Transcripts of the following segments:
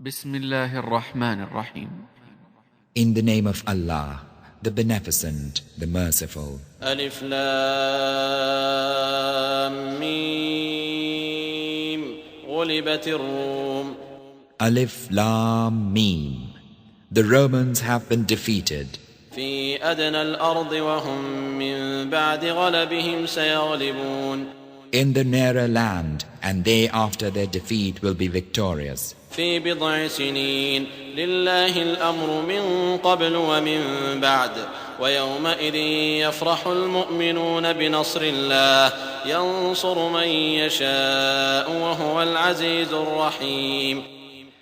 Bismillahir Rahmanir Rahim. In the name of Allah, the Beneficent, the Merciful. Alif Lam Mim. غُلِبَتِ الرُّومُ. Alif Lam Mim. The Romans have been defeated. في أدنى الأرض وهم من بعد غلبهم سيغلبون. In the nearer land, and they after their defeat will be victorious. في بضع سنين لله الأمر من قبل ومن بعد ويومئذ يفرح المؤمنون بنصر الله ينصر من يشاء وهو العزيز الرحيم.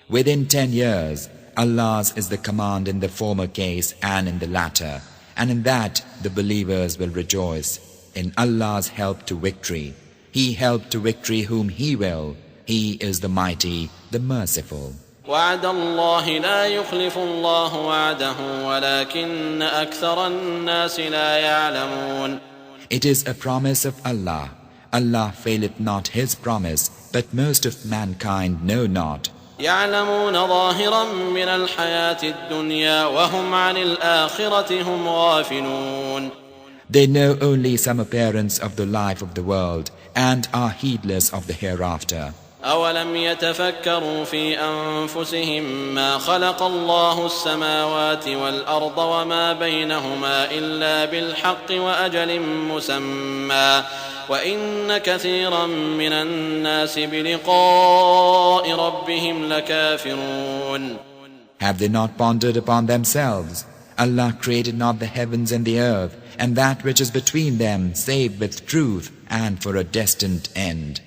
Within 10 years, Allah's is the command in the former case and in the latter, and in that the believers will rejoice. In Allah's help to victory. He helped to victory whom He will. He is the Mighty, the Merciful. وعد الله لا يخلف الله وعده ولكن أكثر الناس لا يعلمون. It is a promise of Allah. Allah faileth not His promise, but most of mankind know not. يعلمون ظاهرا من الحياة الدنيا وهم عن الآخرة هم غافلون. They know only some appearance of the life of the world and are heedless of the hereafter. أولم يتفكروا في أنفسهم ما خلق الله السماوات والأرض وما بينهما إلا بالحق وأجل مسمى وإن كثيرا من الناس بلقاء ربهم لكافرون. Have they not pondered upon themselves? Allah created not the heavens and the earth, and that which is between them, save with truth and for a destined end.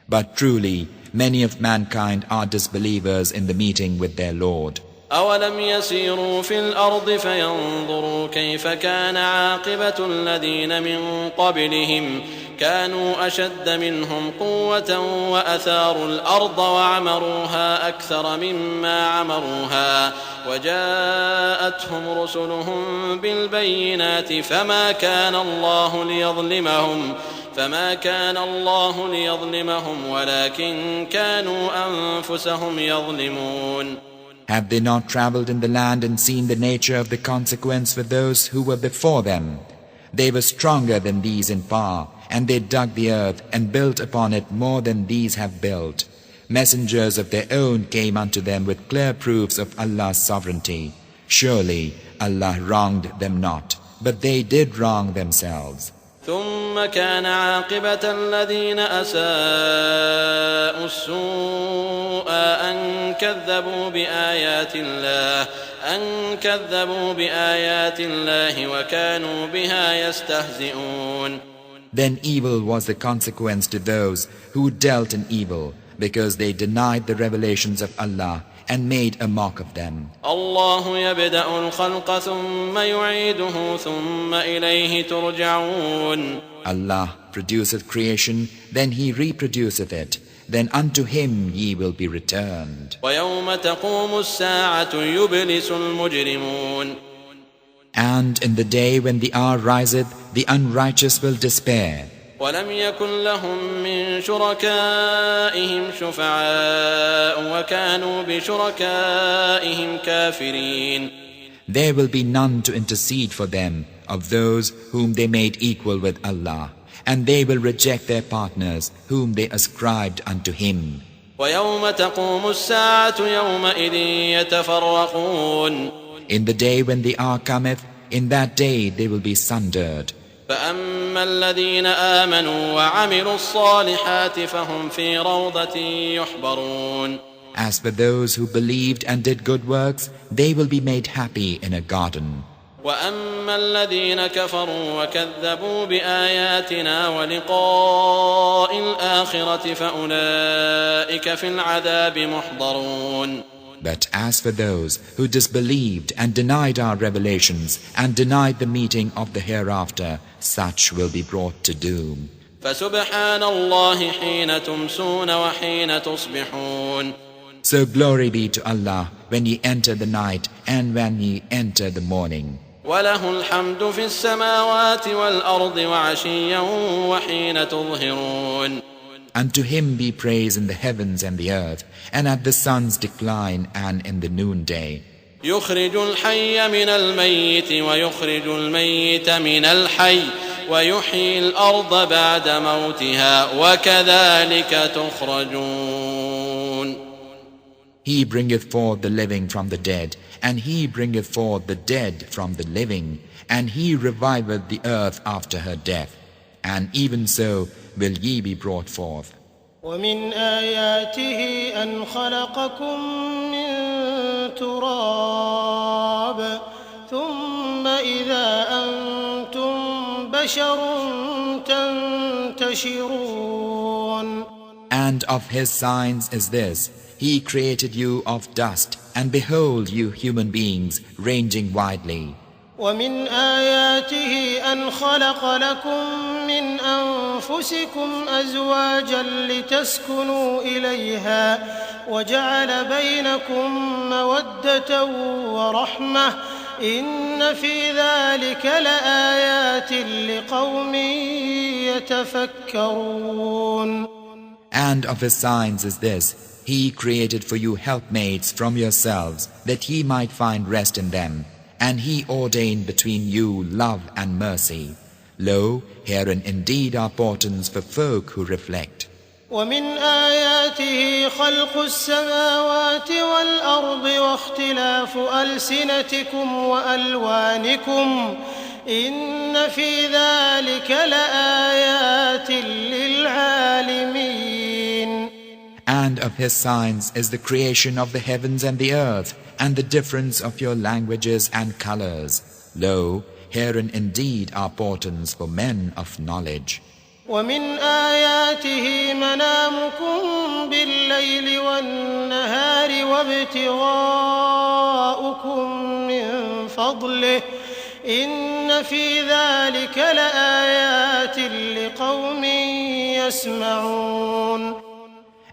But truly, many of mankind are disbelievers in the meeting with their Lord. أولم يسيروا في الأرض فينظروا كيف كان عاقبة الذين من قبلهم كانوا أشد منهم قوة وأثاروا الأرض وعمروها أكثر مما عمروها وجاءتهم رسلهم بالبينات فما كان الله ليظلمهم ولكن كانوا أنفسهم يظلمون. Have they not traveled in the land and seen the nature of the consequence for those who were before them? They were stronger than these in power, and they dug the earth and built upon it more than these have built. Messengers of their own came unto them with clear proofs of Allah's sovereignty. Surely Allah wronged them not, but they did wrong themselves. ثم كان عاقبة الذين أساءوا السوء أن كذبوا بآيات الله وكانوا بها يستهزئون. Then evil was the consequence to those who dealt in evil, because they denied the revelations of Allah and made a mock of them. الله يبدأ الخلق ثم يعيده ثم إليه ترجعون. Allah produceth creation, then He reproduceth it, then unto Him ye will be returned. ويوم تقوم الساعة يبلس المجرمون. And in the day when the hour riseth, the unrighteous will despair. ولم يكن لهم من شركائهم شفعاء وكانوا بشركائهم كافرين. There will be none to intercede for them of those whom they made equal with Allah, and they will reject their partners whom they ascribed unto Him. ويوم تقوم الساعة يومئذ يتفرقون. In the day when the hour cometh, in that day they will be sundered. فأما الذين آمنوا وعملوا الصالحات فهم في روضة يحبرون. As for those who believed and did good works, they will be made happy in a garden. وأما الذين كفروا وكذبوا بآياتنا ولقاء الآخرة فأولئك في العذاب محضرون. But as for those who disbelieved and denied our revelations and denied the meeting of the hereafter, such will be brought to doom. فسبحان الله حين تمسون وحين تصبحون. So glory be to Allah when ye enter the night and when ye enter the morning. وله الحمد في السماوات والأرض وعشيا وحين تظهرون. Unto him be praise in the heavens and the earth, and at the sun's decline and in the noonday. يخرج الحي من الميت ويخرج الميت من الحي ويحيي الأرض بعد موتها وكذلك تخرجون. He bringeth forth the living from the dead, and he bringeth forth the dead from the living, and he reviveth the earth after her death, and even so will ye be brought forth. ومن آياته أن خلقكم من تراب ثم إذا أنتم بشر تنتشرون. And of his signs is this: He created you of dust, and behold you human beings ranging widely. ومن آياته أن خلق لكم من أنفسكم أزواجا لتسكنوا إليها وجعل بينكم مودة ورحمة إن في ذلك لآيات لقوم يتفكرون. And of his signs is this: He created for you helpmates from yourselves, that ye might find rest in them. And he ordained between you love and mercy. Lo, herein indeed are portents for folk who reflect. ومن آياته خلق السماوات والأرض واختلاف ألسنتكم وألوانكم إن في ذلك لآيات للعالمين. And of his signs is the creation of the heavens and the earth, and the difference of your languages and colors. Lo, herein indeed are portents for men of knowledge. ومن آياته منامكم بالليل والنهار وابتغاؤكم من فضله إن في ذلك لآيات لقوم يسمعون.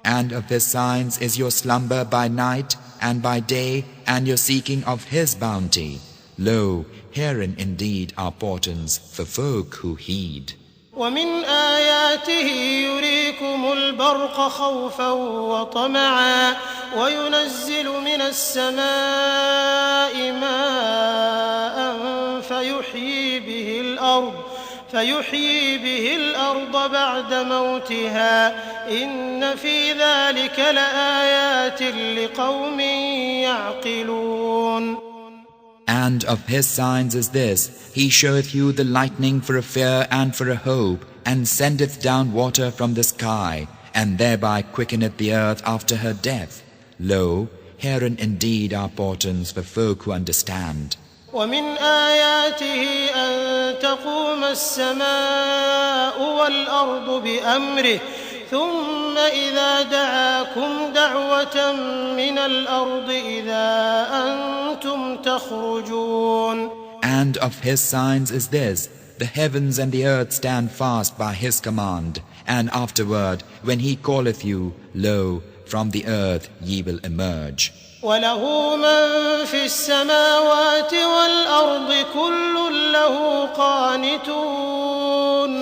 And of his signs is your slumber by night and by day, and your seeking of his bounty. Lo, herein indeed are portents for folk who heed. ومن آياته يريكم البرق خوفا وطمعا وينزل من السماء ماء فيحيي به الأرض بعد موتها إن في ذلك لآيات لقوم يعقلون. And of his signs is this: He showeth you the lightning for a fear and for a hope, and sendeth down water from the sky, and thereby quickeneth the earth after her death. Lo, herein indeed are portents for folk who understand. ومن آياته أن تقوم السماء والأرض بأمره ثم إذا دعاكم دعوة من الأرض إذا أنتم تخرجون. And of his signs is this: the heavens and the earth stand fast by his command, and afterward, when he calleth you, lo, from the earth ye will emerge. وله من في السماوات والأرض كل له قانتون.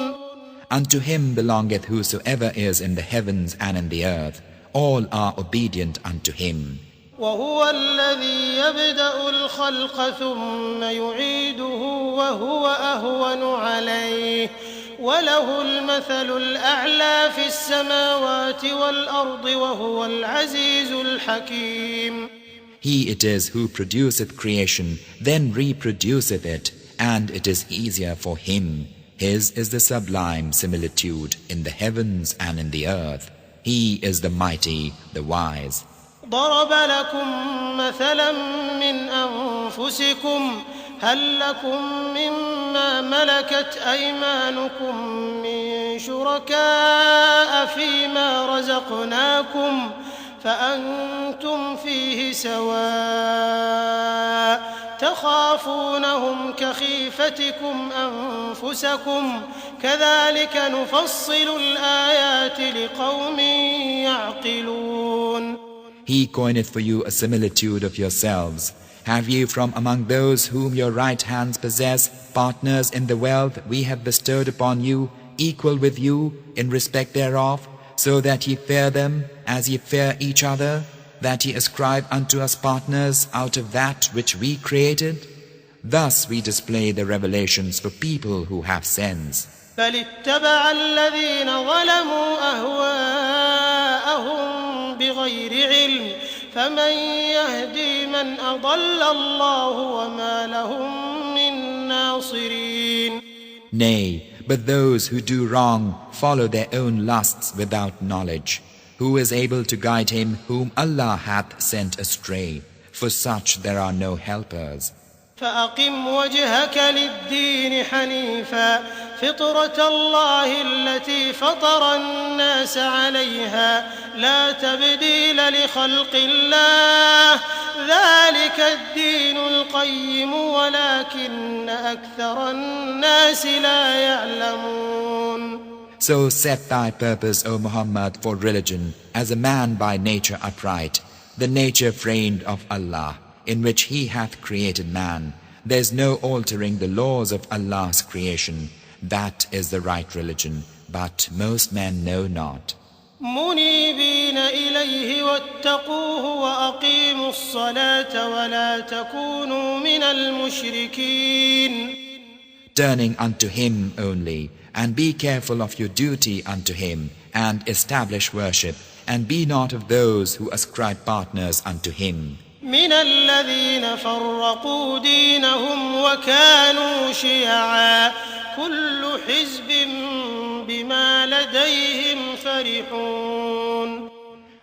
Unto him belongeth whosoever is in the heavens and in the earth. All are obedient unto him. وهو الذي يبدأ الخلق ثم يعيده وهو أهون عليه وله المثل الأعلى في السماوات والأرض وهو العزيز الحكيم. He it is who produceth creation, then reproduceth it, and it is easier for him. His is the sublime similitude in the heavens and in the earth. He is the mighty, the wise. ضرب لكم مثلا من أنفسكم هل لكم مما ملكت أيمانكم من شركاء فيما رزقناكم فأنتم فيه سواء تخافونهم كخيفتكم أنفسكم كذلك نفصل الآيات لقوم يعقلون. He coineth for you a similitude of yourselves. Have ye from among those whom your right hands possess partners in the wealth we have bestowed upon you, equal with you in respect thereof? so that ye fear them as ye fear each other, that ye ascribe unto us partners out of that which we created? Thus we display the revelations for people who have sense. بل اتبع الذين ظلموا أهواءهم بغير علم فمن يهدي من أضل الله وما لهم من ناصرين. Nay, but those who do wrong follow their own lusts without knowledge. Who is able to guide him whom Allah hath sent astray? For such there are no helpers. فأقم وجهك للدين حنيفا فطرة الله التي فطر الناس عليها لا تبديل لخلق الله ذلك الدين القيم ولكن أكثر الناس لا يعلمون. So set thy purpose, O Muhammad, for religion as a man by nature upright, the nature framed of Allah, in which He hath created man. There is no altering the laws of Allah's creation. That is the right religion, but most men know not. منيبين إليه واتقوه وأقيموا الصلاة ولا تكونوا من المشركين. Turning unto Him only, and be careful of your duty unto Him, and establish worship, and be not of those who ascribe partners unto Him. من الذين فرقوا دينهم وكانوا شيعا كل حزب بما لديهم فرحون.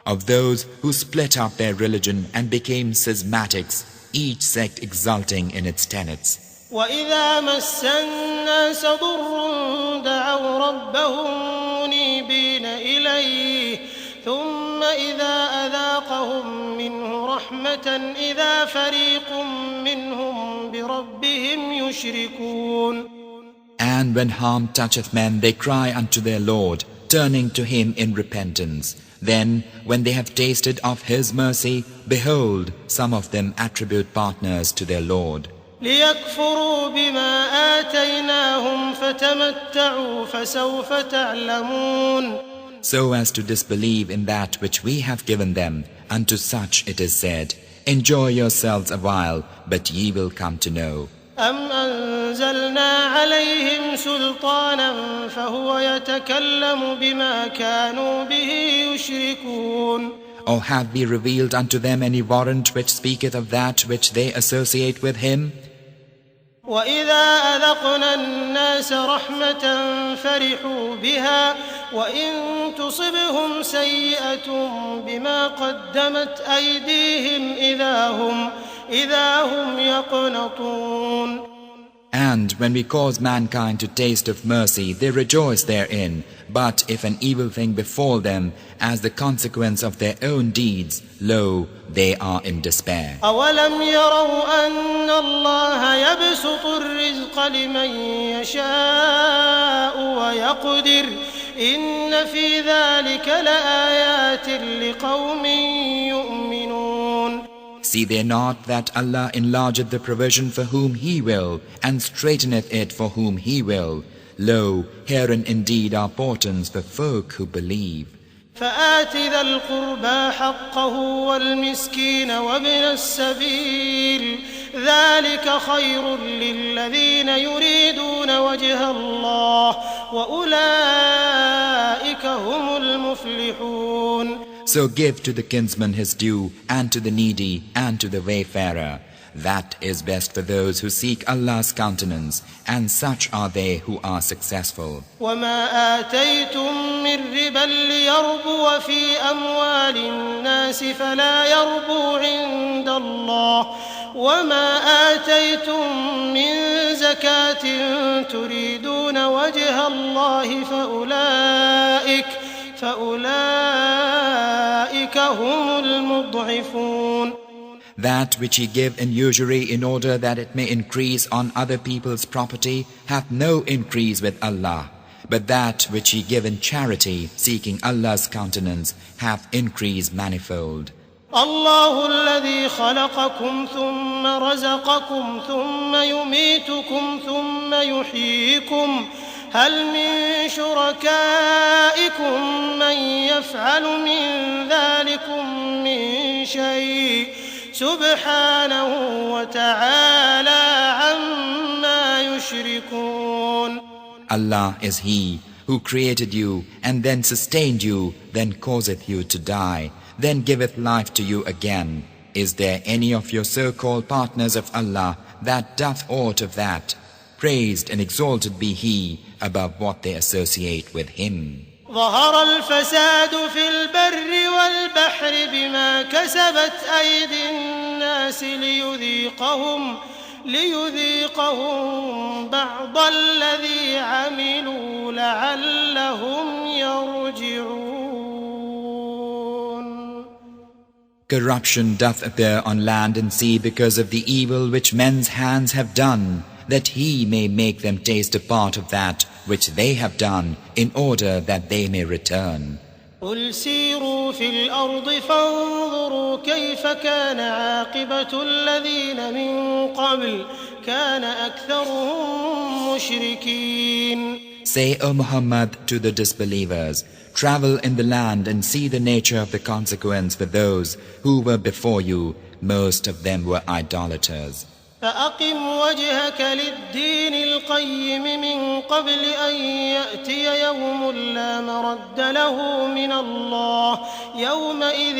Of those who split up their religion and became schismatics, each sect exulting in its tenets. وإذا مس الناس ضر دعوا ربهم منيبين إليه ثم إذا أذاقهم منه رحمة إذا فريق منهم بربهم يشركون. And when harm toucheth men, they cry unto their Lord, turning to Him in repentance. Then, when they have tasted of His mercy, behold, some of them attribute partners to their Lord. ليكفروا بما آتيناهم فتمتعوا فسوف تعلمون. So as to disbelieve in that which we have given them, unto such it is said, enjoy yourselves a while, but ye will come to know. أم أنزلنا عليهم سلطانا فهو يتكلم بما كانوا به يشركون. Or have we revealed unto them any warrant which speaketh of that which they associate with Him? وإذا أذقنا الناس رحمة فرحوا بها وإن تصبهم سيئة بما قدمت أيديهم إذا هم يقنطون. And when we cause mankind to taste of mercy, they rejoice therein. But if an evil thing befall them as the consequence of their own deeds, lo, they are in despair. أولم يروا أن الله يبسط الرزق لمن يشاء ويقدر إن في ذلك لآيات لقوم يؤمنون. See they not that Allah enlargeth the provision for whom He will, and straighteneth it for whom He will. Lo, herein indeed are portents for folk who believe. فآت ذا القربى حقه والمسكين وابن السبيل ذلك خير للذين يريدون وجه الله وأولئك هم المفلحون. So give to the kinsman his due, and to the needy, and to the wayfarer. That is best for those who seek Allah's countenance, and such are they who are successful. وما آتيتم من ربا ليربو في أموال الناس فلا يربو عند الله وما آتيتم من زكاة تريدون وجه الله فأولئك هم المضعفون. That which ye give in usury in order that it may increase on other people's property hath no increase with Allah. But that which ye give in charity, seeking Allah's countenance, hath increase manifold. الله الذي خلقكم ثم رزقكم ثم يميتكم ثم يحييكم هل من شركائكم من يفعل من ذلكم من شيء سبحانه وتعالى عما يشركون. Allah is He who created you and then sustained you, then causeth you to die, then giveth life to you again. Is there any of your so-called partners of Allah that doth aught of that? Praised and exalted be He above what they associate with Him. ظهر الفساد في البر والبحر بما كسبت أيدي الناس ليذيقهم بعض الذي عملوا لعلهم يرجعون. Corruption doth appear on land and sea because of the evil which men's hands have done, that He may make them taste a part of that which they have done, in order that they may return. قل سيروا في الأرض فانظروا كيف كان عاقبة الذين من قبل كان أكثرهم مشركين. Say, O Muhammad, to the disbelievers, travel in the land and see the nature of the consequence for those who were before you. Most of them were idolaters. فأقم وجهك للدين القيم من قبل أن يأتي يوم لا مرد له من الله يومئذ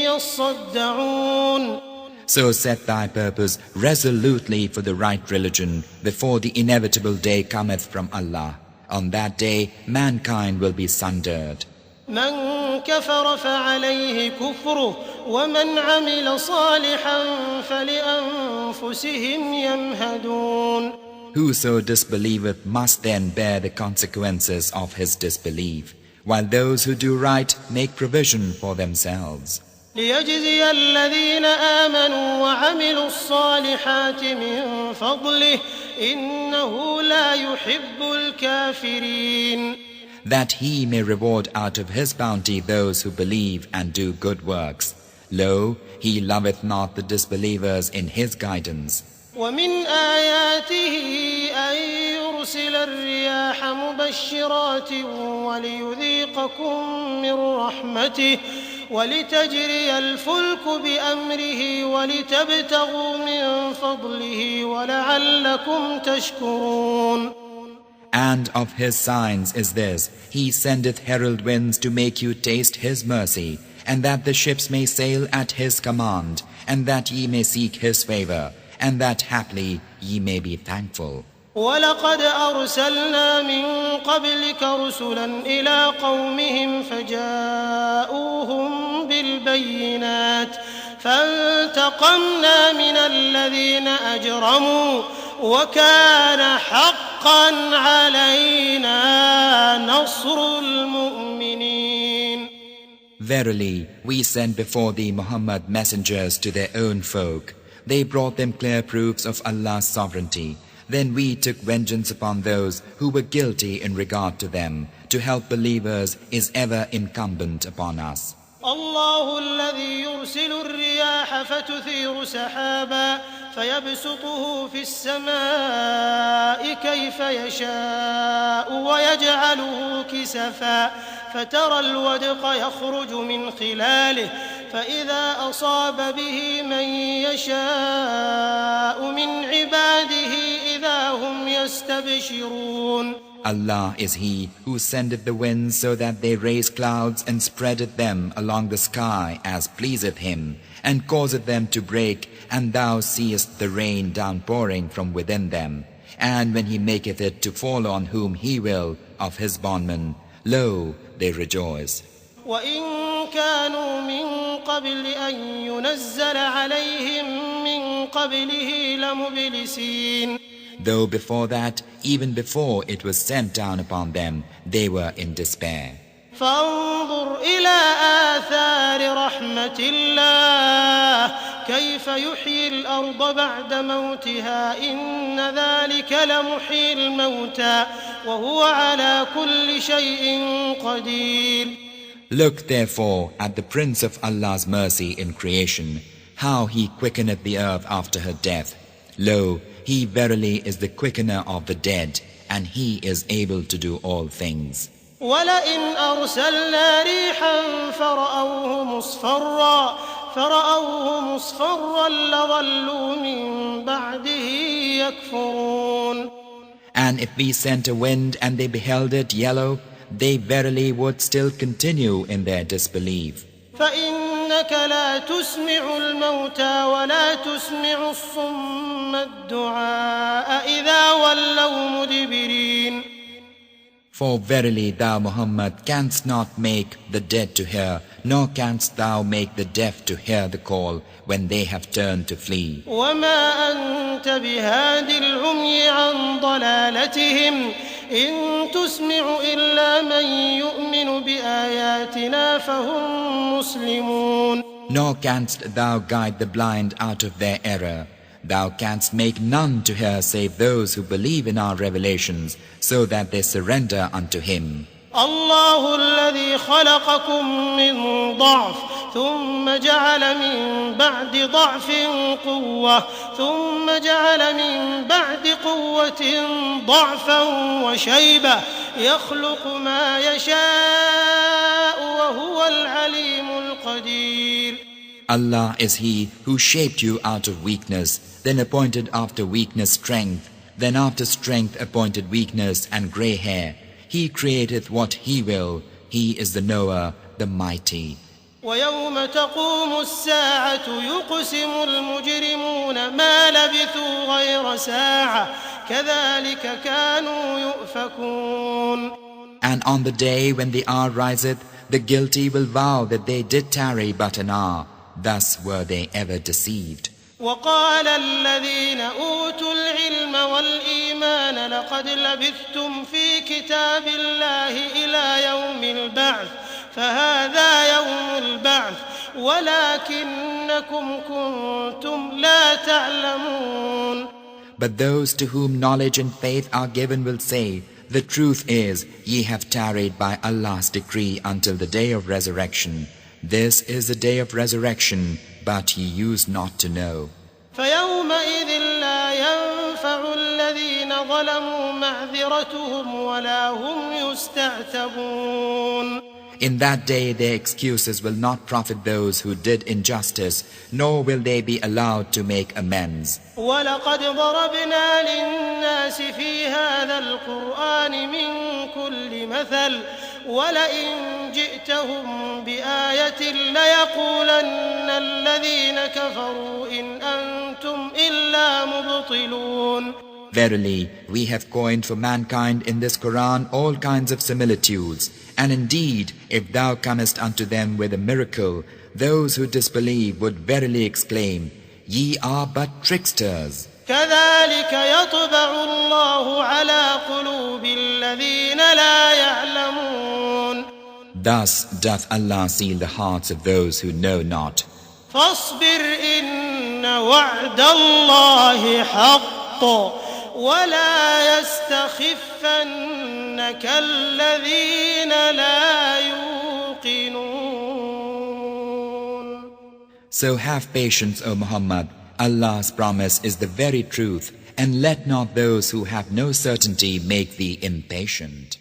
يصدعون. So set thy purpose resolutely for the right religion before the inevitable day cometh from Allah. On that day mankind will be sundered. من كفر فعليه كفره ومن عمل صالحا فلأنفسهم يمهدون. Whoso disbelieveth must then bear the consequences of his disbelief, while those who do right make provision for themselves. ليجزي الذين آمنوا وعملوا الصالحات من فضله إنه لا يحب الكافرين. That He may reward out of His bounty those who believe and do good works. Lo, He loveth not the disbelievers in His guidance. ومن آياته أن يرسل الرياح مبشرات وليذيقكم من رحمته ولتجري الفلك بأمره ولتبتغوا من فضله ولعلكم تشكرون. And of His signs is this, He sendeth herald winds to make you taste His mercy, and that the ships may sail at His command, and that ye may seek His favor, and that haply ye may be thankful. ولقد أرسلنا من قبلك رسلا إلى قومهم فجاءوهم بالبينات فانتقمنا من الذين أجرموا وكان حقا علينا نصر المؤمنين. Verily, we sent before thee Muhammad messengers to their own folk. They brought them clear proofs of Allah's sovereignty. Then we took vengeance upon those who were guilty in regard to them. To help believers is ever incumbent upon us. الله الذي يرسل الرياح فتثير سحابا فيبسطه في السماء كيف يشاء ويجعله كسفا فترى الودق يخرج من خلاله فإذا أصاب به من يشاء من عباده إذا هم يستبشرون. Allah is He who sendeth the winds so that they raise clouds and spreadeth them along the sky as pleaseth Him, and causeth them to break, and thou seest the rain downpouring from within them. And when He maketh it to fall on whom He will of His bondmen, lo, they rejoice. وإن كانوا من قبل أن ينزل عليهم من قبله لمبلسين. Though before that, even before it was sent down upon them, they were in despair. فانظر إلى آثار رحمة الله كيف يحيي الأرض بعد موتها إن ذلك لمحيي الموتى وهو على كل شيء قدير. Look therefore at the Prince of Allah's mercy in creation, how He quickeneth the earth after her death. Lo, He verily is the quickener of the dead, and He is able to do all things. ولئن أرسلنا ريحا فرأوه مصفرا لظلوا من بعده يكفرون. And if we sent a wind and they beheld it yellow, they verily would still continue in their disbelief. فإنك لا تسمع الموتى ولا تسمع الصم الدعاء إذا ولوا مدبرين. For verily thou, Muhammad, canst not make the dead to hear, nor canst thou make the deaf to hear the call when they have turned to flee. وما أنت بهاد العمي عن ضلالتهم إن تسمع إلا من يؤمن بآياتنا فهم مسلمون. Nor canst thou guide the blind out of their error. Thou canst make none to hear save those who believe in our revelations, so that they surrender unto Him. الله الذي خلقكم من ضعف ثم جعل من بعد ضعف قوة ثم جعل من بعد قوة ضعفا وشيبة يخلق ما يشاء وهو العليم القدير. Allah is He who shaped you out of weakness, then appointed after weakness strength, then after strength appointed weakness and grey hair. He createth what He will. He is the knower, the mighty. ويوم تقوم الساعة يقسم المجرمون ما لبثوا غير ساعة كذلك كانوا يؤفكون. And on the day when the hour riseth, the guilty will vow that they did tarry but an hour. Thus were they ever deceived. وقال الذين أوتوا العلم والإيمان لقد لبثتم في كتاب الله إلى يوم البعث فهذا يوم البعث ولكنكم كنتم لا تعلمون. But those to whom knowledge and faith are given will say, the truth is, ye have tarried by Allah's decree until the day of resurrection. This is the day of resurrection, but ye used not to know. فيومئذ لا ينفع الذين ظلموا معذرتهم ولا هم يستعتبون. In that day their excuses will not profit those who did injustice, nor will they be allowed to make amends. وَلَقَدْ ضَرَبْنَا لِلنَّاسِ فِي هَذَا الْقُرْآنِ مِنْ كُلِّ مَثَلٍ وَلَئِنْ جِئْتَهُمْ بِآيَةٍ لَيَقُولَنَّ الَّذِينَ كَفَرُوا إِنْ أَنْتُمْ إِلَّا مُبْطِلُونَ. Verily, we have coined for mankind in this Quran all kinds of similitudes, and indeed, if thou comest unto them with a miracle, those who disbelieve would verily exclaim, Ye are but tricksters. كذلك يطبع الله على قلوب الذين لا يعلمون. Thus doth Allah seal the hearts of those who know not. فاصبر إن وعد الله حق ولا يستخفنك الذين لا يوقنون. So have patience, O Muhammad. Allah's promise is the very truth, and let not those who have no certainty make thee impatient.